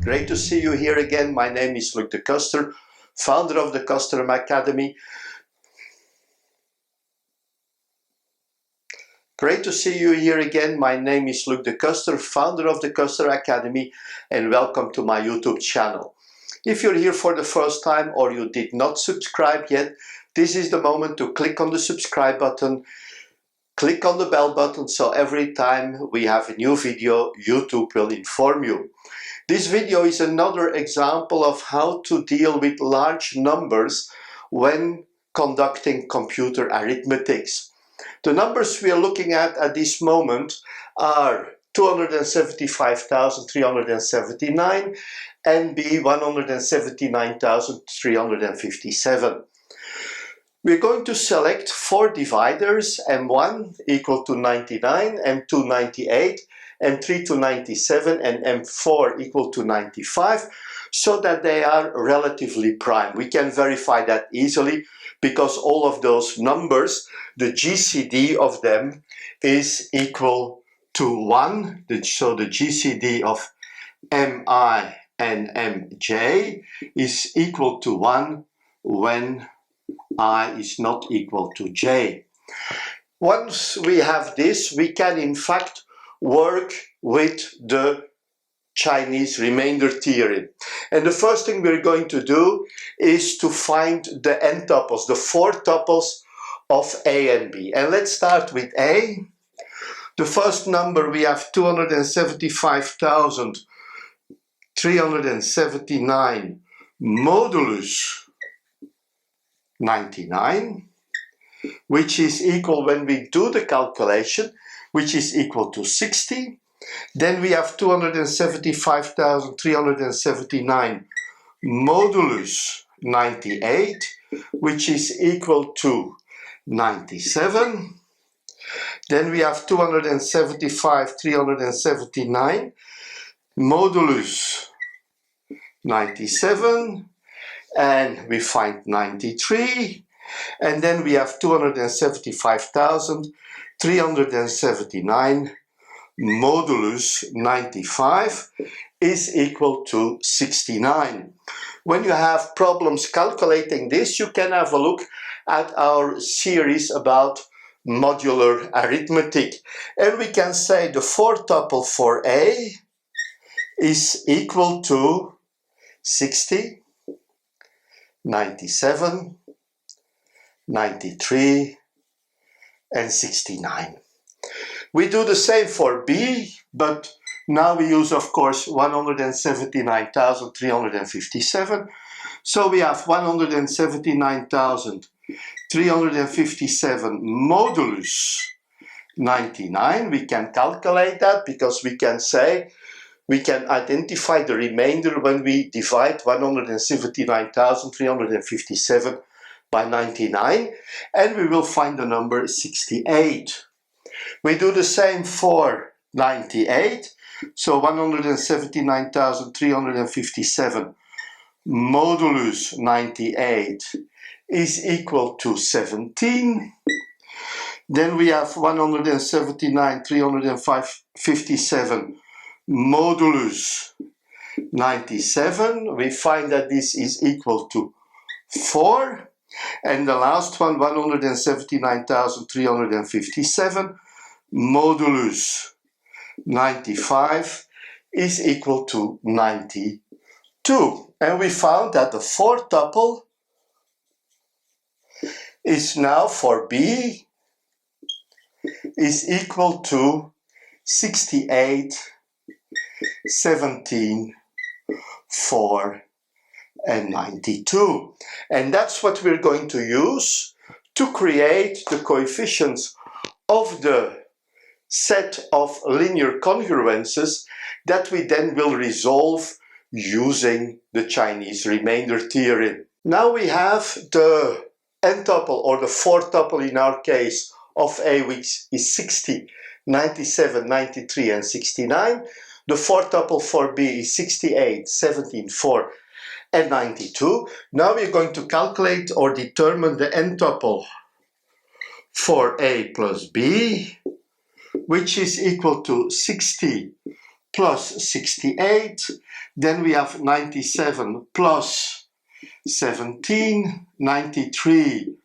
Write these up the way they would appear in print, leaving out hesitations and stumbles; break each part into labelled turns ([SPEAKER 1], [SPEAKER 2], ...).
[SPEAKER 1] Great to see you here again. My name is Luc de Ceuster, founder of the Ceuster Academy. Great to see you here again. My name is Luc de Ceuster, founder of the Ceuster Academy, and welcome to my YouTube channel. If you're here for the first time or you did not subscribe yet, this is the moment to click on the subscribe button. Click on the bell button so every time we have a new video, YouTube will inform you. This video is another example of how to deal with large numbers when conducting computer arithmetics. The numbers we are looking at this moment are 275,379 and B 179,357. We're going to select four dividers, M1 equal to 99, M2 98, M3 to 97, and M4 equal to 95, so that they are relatively prime. We can verify that easily because all of those numbers, the GCD of them is equal to 1. So the GCD of MI and MJ is equal to 1 when I is not equal to J. Once we have this, we can in fact work with the Chinese Remainder Theorem. And the first thing we're going to do is to find the n-tuples, the four tuples of A and B. And let's start with A. The first number we have 275,379 modulus 99, which is equal, when we do the calculation, which is equal to 60. Then we have 275,379 modulus 98, which is equal to 97. Then we have 275,379 modulus 97, and we find 93. And then we have 275,379 modulus 95 is equal to 69. When you have problems calculating this, you can have a look at our series about modular arithmetic. And we can say the four tuple for A is equal to 60, 97, 93, and 69. We do the same for B, but now we use, of course, 179,357. So we have 179,357 modulus 99. We can calculate that because we can say, we can identify the remainder when we divide 179,357 by 99, and we will find the number 68. We do the same for 98, so 179,357 modulus 98 is equal to 17. Then we have 179,357 modulus 97. We find that this is equal to 4. And the last one, 179,357 modulus 95 is equal to 92. And we found that the four tuple is now for B is equal to 68, 17, 4, and 92. And that's what we're going to use to create the coefficients of the set of linear congruences that we then will resolve using the Chinese Remainder Theorem. Now we have the n-tuple, or the four tuple in our case, of A, which is 60, 97, 93, and 69. The four tuple for B is 68, 17, 4, and 92. Now we're going to calculate or determine the n-tuple for A plus B, which is equal to 60 plus 68. Then we have 97 plus 17, 93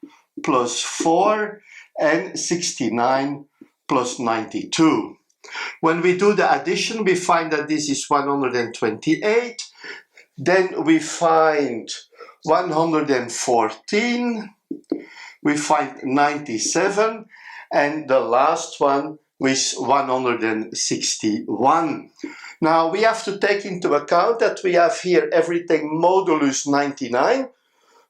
[SPEAKER 1] plus 4, and 69 plus 92. When we do the addition, we find that this is 128. Then we find 114. We find 97. And the last one is 161. Now we have to take into account that we have here everything modulus 99,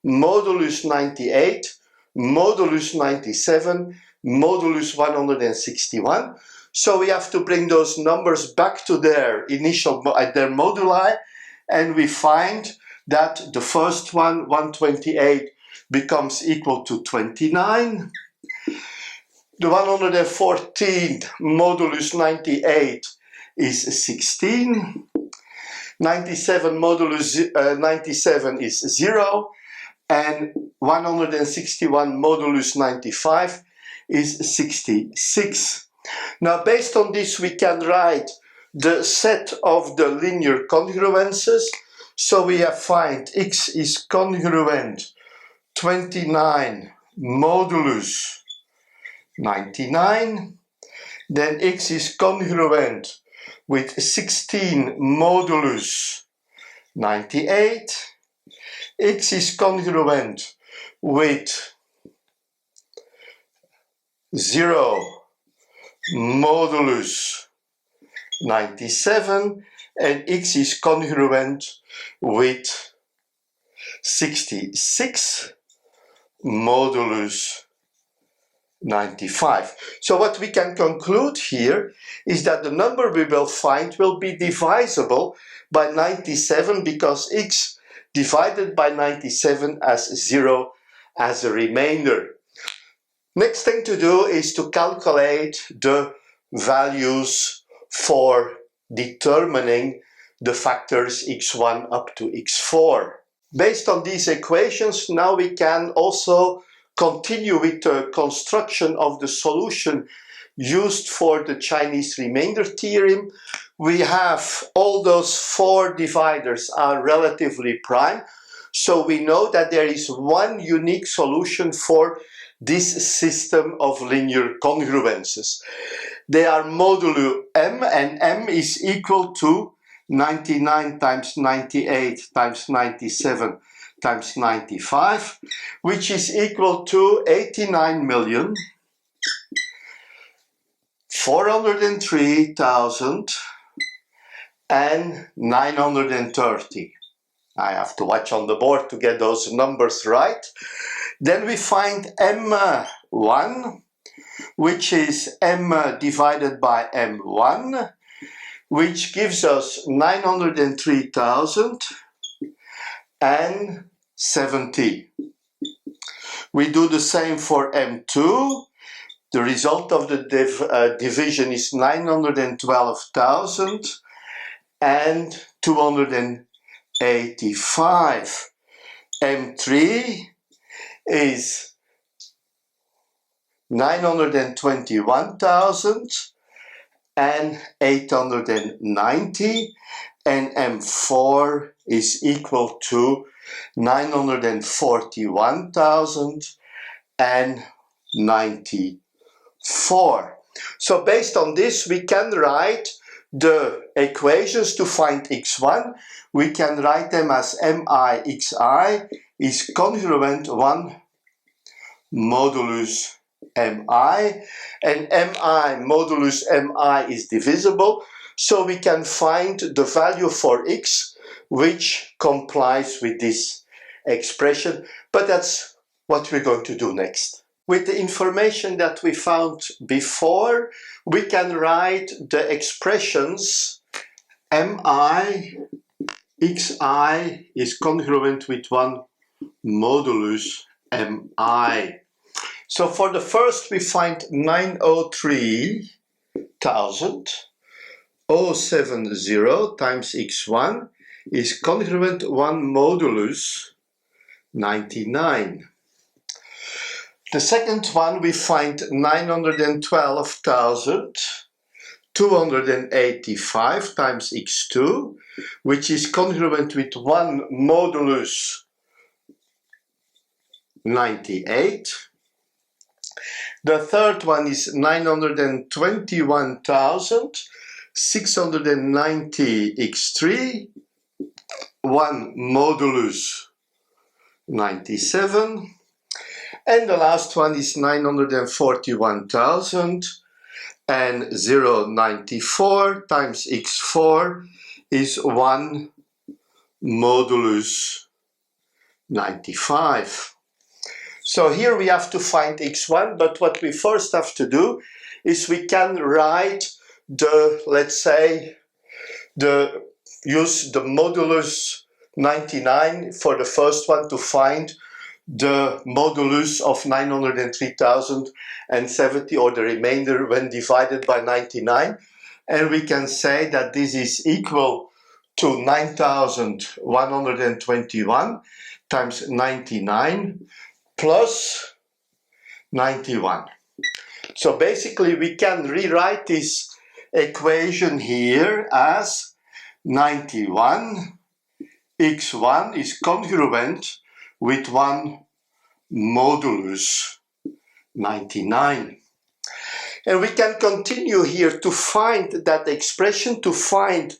[SPEAKER 1] modulus 98, modulus 97, modulus 161. So we have to bring those numbers back to their initial, their moduli, and we find that the first one, 128, becomes equal to 29. The 114 modulus 98 is 16. 97 modulus 97 is 0. And 161 modulus 95 is 66. Now, based on this, we can write the set of the linear congruences. So we have find x is congruent 29 modulus 99. Then x is congruent with 16 modulus 98. X is congruent with 0 modulus 97, and x is congruent with 66 modulus 95. So what we can conclude here is that the number we will find will be divisible by 97 because x divided by 97 as 0 as a remainder. Next thing to do is to calculate the values for determining the factors x1 up to x4. Based on these equations, now we can also continue with the construction of the solution used for the Chinese Remainder Theorem. We have all those 4 dividers are relatively prime, so we know that there is one unique solution for this system of linear congruences. They are modulo m, and m is equal to 99 times 98 times 97 times 95, which is equal to 89,403,930. I have to watch on the board to get those numbers right. Then we find m1, which is m divided by m1, which gives us 903,070. We do the same for m2. The result of the division is 912,285. m3 is 921,890, and m4 is equal to 941,094. So based on this, we can write the equations to find x1. We can write them as mi(xi) is congruent 1 modulus mi, and mi modulus mi is divisible, so we can find the value for x which complies with this expression, but that's what we're going to do next. With the information that we found before, we can write the expressions mi(xi) is congruent with 1 modulus mi. So for the first, we find 903,070 times x1 is congruent 1 modulus 99. The second one, we find 912,285 285 times x2, which is congruent with 1 modulus 98. The third one is 921,690 x3, 1 modulus 97. And the last one is 941,000 and 0.94 times x4 is 1 modulus 95. So here we have to find x1, but what we first have to do is we can write the, let's say, use the modulus 99 for the first one to find the modulus of 903,070, or the remainder when divided by 99. And we can say that this is equal to 9,121 times 99 plus 91. So basically we can rewrite this equation here as 91 x1 is congruent with 1 modulus 99. And we can continue here to find that expression, to find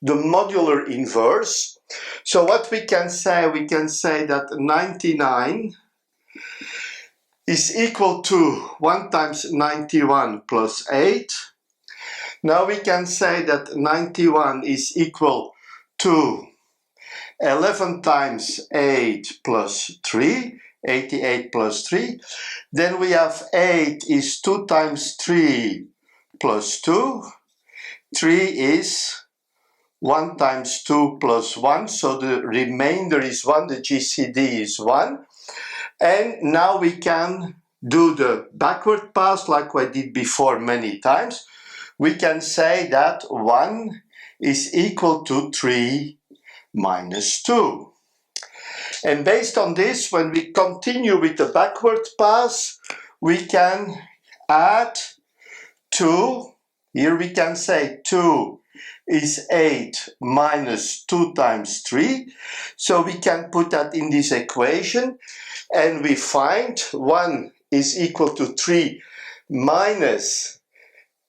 [SPEAKER 1] the modular inverse. So what we can say that 99 is equal to 1 times 91 plus 8. Now we can say that 91 is equal to 11 times 8 plus 3, 88 plus 3. Then we have 8 is 2 times 3 plus 2. 3 is 1 times 2 plus 1, so the remainder is 1, the GCD is 1. And now we can do the backward pass like I did before many times. We can say that 1 is equal to 3 minus 2. And based on this, when we continue with the backward pass, we can add 2. Here we can say 2 is 8 minus 2 times 3. So we can put that in this equation, and we find 1 is equal to 3 minus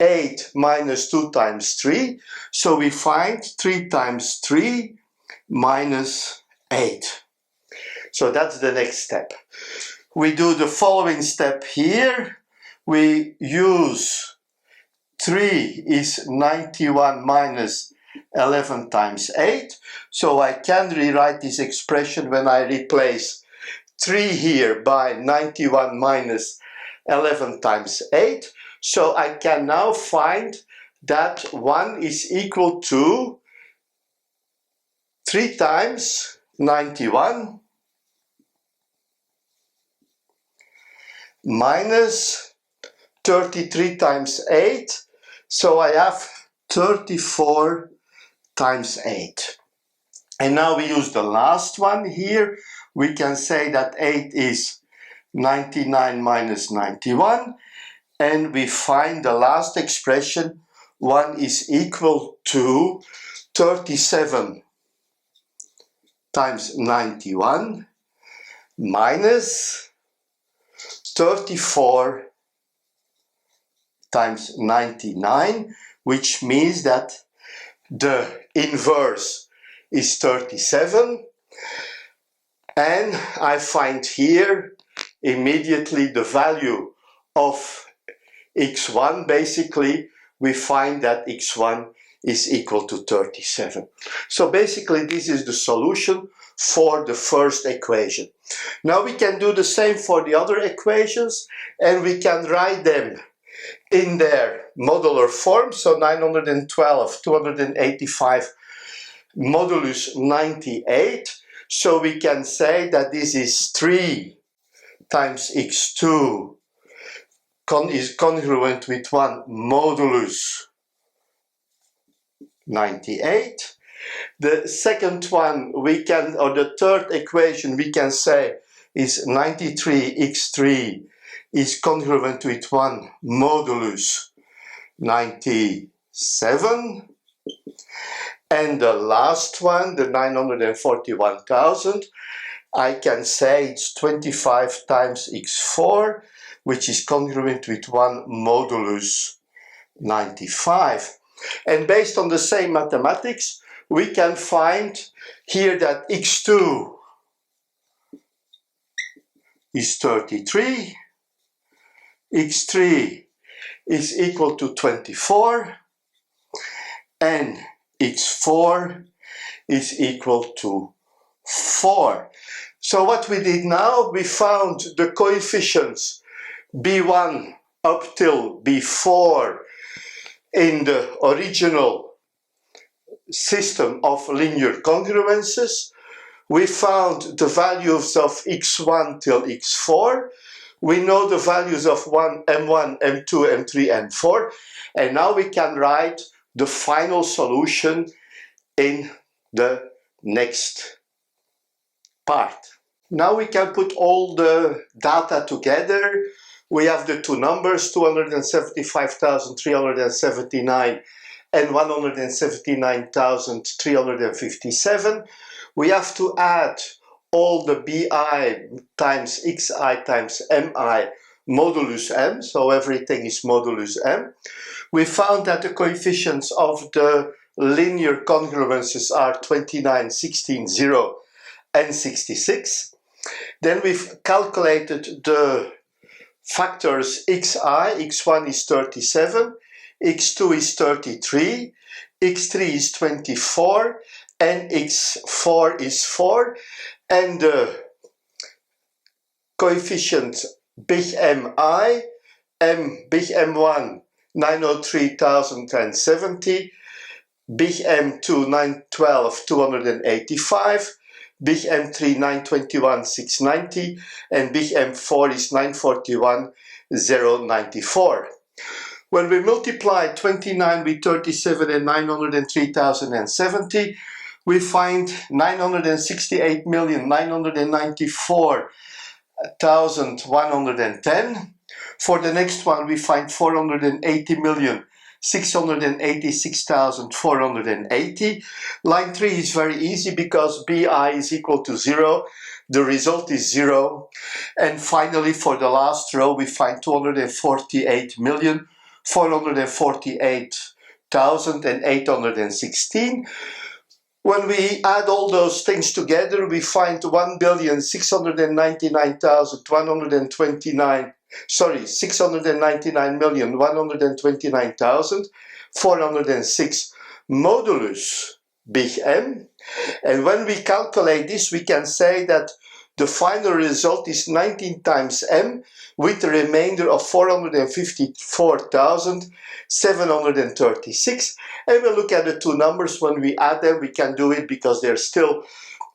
[SPEAKER 1] 8 minus 2 times 3. So we find 3 times 3 minus 8. So that's the next step. We do the following step here. We use 3 is 91 minus 11 times 8. So I can rewrite this expression when I replace 3 here by 91 minus 11 times 8. So I can now find that 1 is equal to 3 times 91 minus 33 times 8. So I have 34 times 8. And now we use the last one here. We can say that 8 is 99 minus 91. And we find the last expression, 1 is equal to 37 times 91 minus 34 times 99, which means that the inverse is 37. And I find here immediately the value of x1. Basically, we find that x1 is equal to 37. So basically, this is the solution for the first equation. Now we can do the same for the other equations, and we can write them in their modular form. So 912, 285 modulus 98. So we can say that this is 3 times x2 is congruent with 1 modulus 98. The second one we can, or the third equation we can say is 93x3 is congruent with 1 modulus 97. 7. And the last one, the 941,000, I can say it's 25 times x4, which is congruent with 1 modulus 95. And based on the same mathematics, we can find here that x2 is 33, x3 is equal to 24, and x4 is equal to 4. So what we did now, we found the coefficients b1 up till b4 in the original system of linear congruences. We found the values of x1 till x4. We know the values of m1, m2, m3, m4. And now we can write the final solution in the next part. Now we can put all the data together. We have the two numbers, 275,379 and 179,357. We have to add all the bi times xi times mi modulus m, so everything is modulus m. We found that the coefficients of the linear congruences are 29, 16, 0, and 66. Then we've calculated the factors xi, x1 is 37, x2 is 33, x3 is 24, and x4 is 4, and the coefficient big Mi, big M1 903,070, big M2 912 285, big M3 921 690, and big M4 is 941 094. When we multiply 29 with 37 and 903,070, we find 968,994,110. For the next one, we find 480,686,480. Line 3 is very easy because bi is equal to 0. The result is 0. And finally, for the last row, we find 248,448,816. When we add all those things together, we find 699,129,406 modulus big M. And when we calculate this, we can say that the final result is 19 times m with a remainder of 454,736. And we'll look at the two numbers. When we add them, we can do it because they're still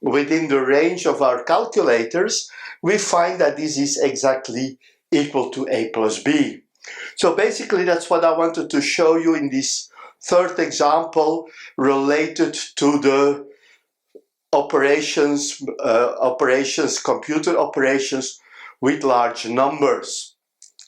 [SPEAKER 1] within the range of our calculators. We find that this is exactly equal to a plus b. So basically that's what I wanted to show you in this third example related to the computer operations with large numbers.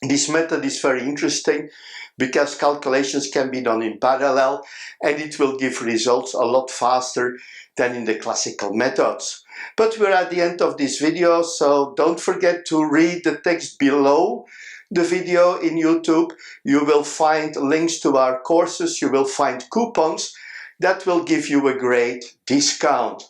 [SPEAKER 1] This method is very interesting because calculations can be done in parallel and it will give results a lot faster than in the classical methods. But we're at the end of this video, so don't forget to read the text below the video in YouTube. You will find links to our courses, you will find coupons that will give you a great discount.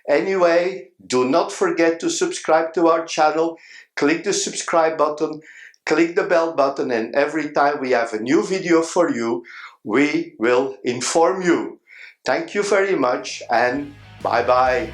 [SPEAKER 1] Anyway, do not forget to subscribe to our channel, click the subscribe button, click the bell button, and every time we have a new video for you, we will inform you. Thank you very much and bye-bye.